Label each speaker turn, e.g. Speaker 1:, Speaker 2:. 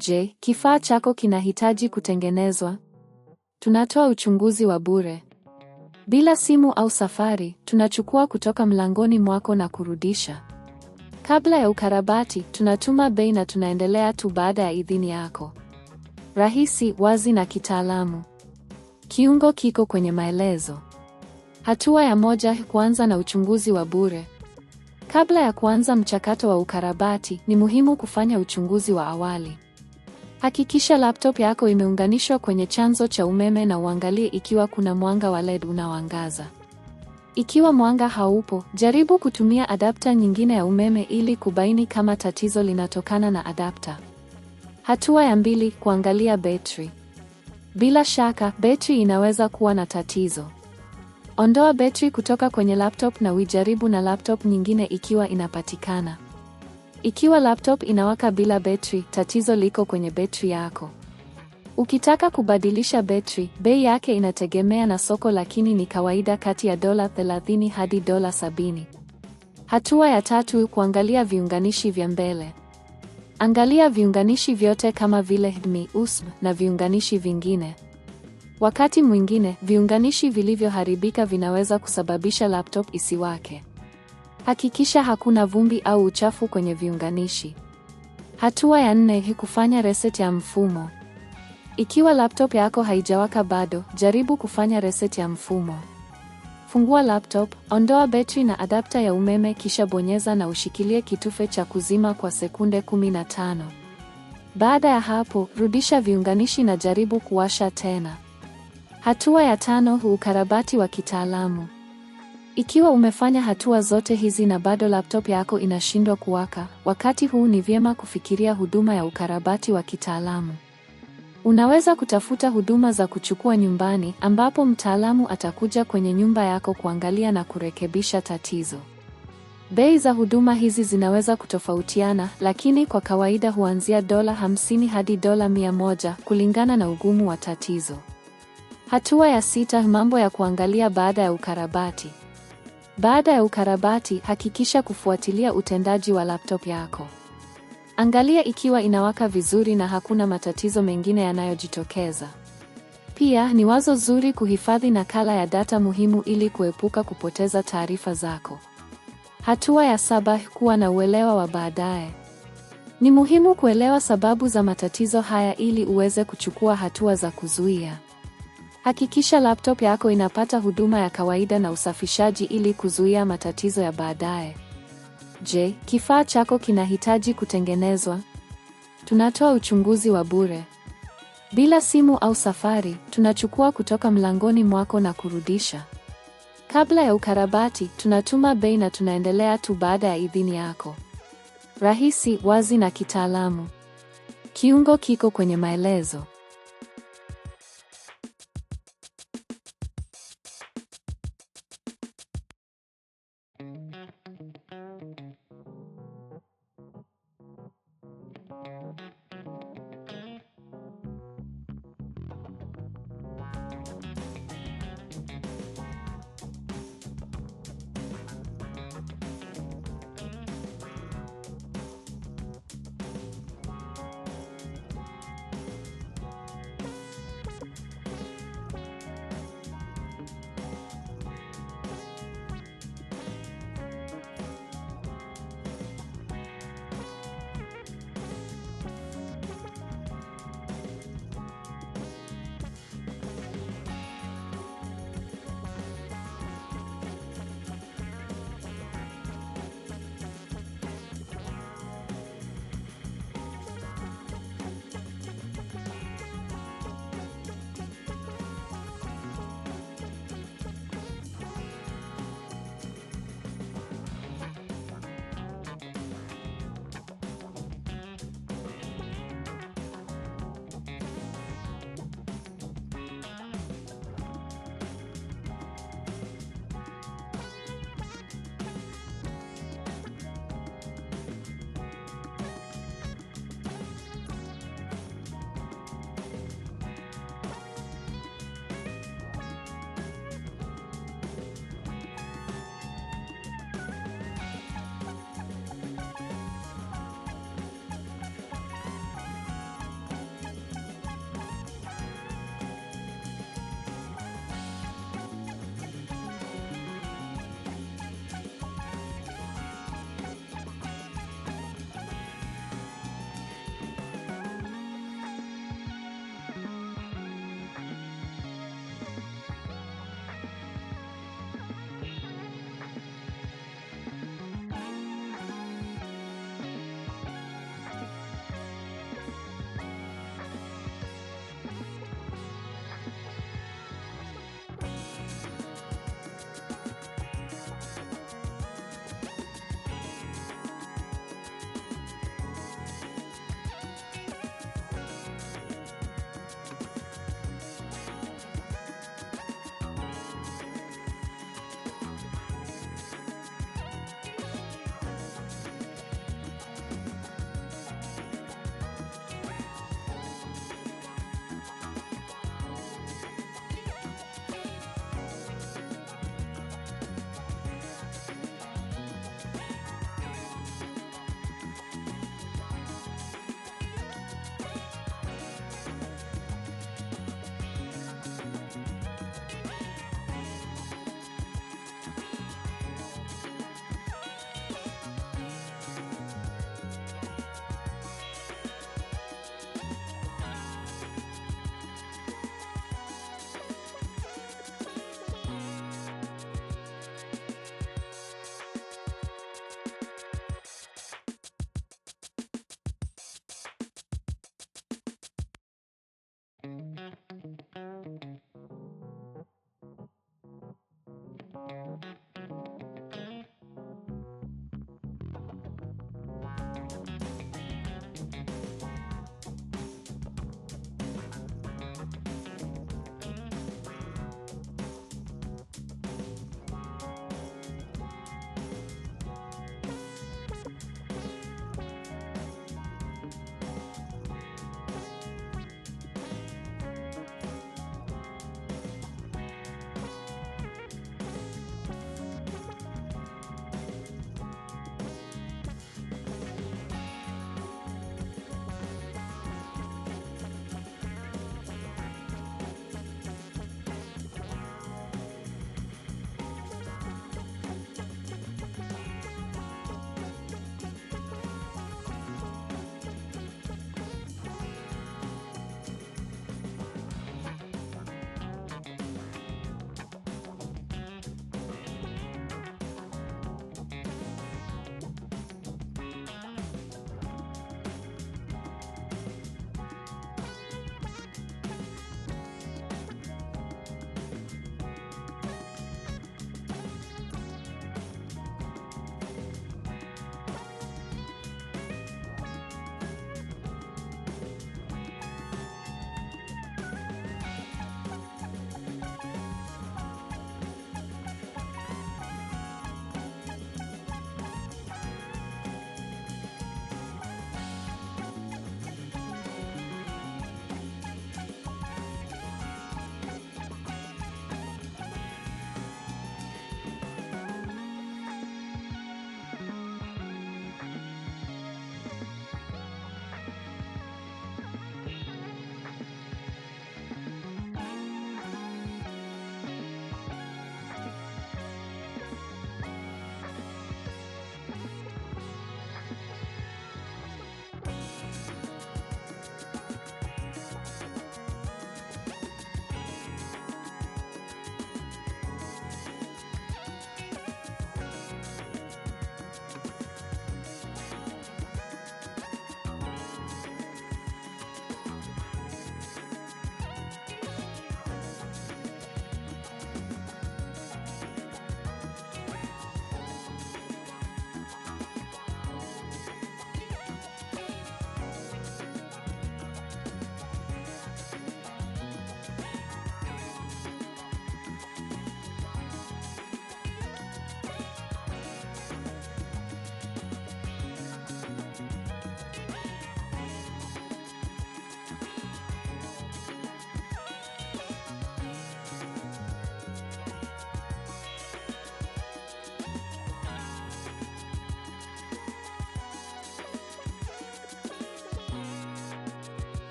Speaker 1: Je, kifaa chako kinahitaji kutengenezwa? Tunatoa uchunguzi wa bure. Bila simu au safari, tunachukua kutoka mlangoni mwako na kurudisha. Kabla ya ukarabati, tunatuma bei na tunaendelea tu baada ya idhini yako. Rahisi, wazi na kitaalamu. Kiungo kiko kwenye maelezo. Hatua ya 1: kuanza na uchunguzi wa bure. Kabla ya kuanza mchakato wa ukarabati, ni muhimu kufanya uchunguzi wa awali. Hakikisha laptop yako imeunganishwa kwenye chanzo cha umeme na uangalie ikiwa kuna mwanga wa LED unaoangaza. Ikiwa mwanga haupo, jaribu kutumia adapta nyingine ya umeme ili kubaini kama tatizo linatokana na adapta. Hatua ya 2: kuangalia betri. Bila shaka, betri inaweza kuwa na tatizo. Ondoa betri kutoka kwenye laptop na uijaribu na laptop nyingine ikiwa inapatikana. Ikiwa laptop inawaka bila betri, tatizo liko kwenye betri yako. Ukitaka kubadilisha betri, bei yake inategemea na soko, lakini ni kawaida kati ya $30 hadi $70. Hatua ya 3: kuangalia viunganishi vya mbele. Angalia viunganishi vyote kama vile HDMI, USB na viunganishi vingine. Wakati mwingine, viunganishi vilivyoharibika vinaweza kusababisha laptop isiwake. Hakikisha hakuna vumbi au uchafu kwenye viunganishi. Hatua ya 4: kufanya reset ya mfumo. Ikiwa laptop yako haijawaka bado, jaribu kufanya reset ya mfumo. Fungua laptop, ondoa betri na adapta ya umeme, kisha bonyeza na ushikilie kitufe cha kuzima kwa sekunde 15. Baada ya hapo, rudisha viunganishi na jaribu kuwasha tena. Hatua ya 5: ukarabati wa kitaalamu. Ikiwa umefanya hatua zote hizi na bado laptop yako inashindwa kuwaka, wakati huu ni vyema kufikiria huduma ya ukarabati wa kitaalamu. Unaweza kutafuta huduma za kuchukua nyumbani, ambapo mtaalamu atakuja kwenye nyumba yako kuangalia na kurekebisha tatizo. Bei za huduma hizi zinaweza kutofautiana, lakini kwa kawaida huanzia $50 hadi $100 kulingana na ugumu wa tatizo. Hatua ya 6: mambo ya kuangalia baada ya ukarabati. Baada ya ukarabati, hakikisha kufuatilia utendaji wa laptop yako. Angalia ikiwa inawaka vizuri na hakuna matatizo mengine yanayojitokeza. Pia, ni wazo zuri kuhifadhi nakala ya data muhimu ili kuepuka kupoteza taarifa zako. Hatua ya 7: kuwa na uelewa wa baadaye. Ni muhimu kuelewa sababu za matatizo haya ili uweze kuchukua hatua za kuzuia. Hakikisha laptop yako inapata huduma ya kawaida na usafishaji ili kuzuia matatizo ya baadaye. Je, kifaa chako kinahitaji kutengenezwa? Tunatoa uchunguzi wa bure. Bila simu au safari, tunachukua kutoka mlangoni mwako na kurudisha. Kabla ya ukarabati, tunatuma bei na tunaendelea tu baada ya idhini yako. Rahisi, wazi na kitaalamu. Kiungo kiko kwenye maelezo.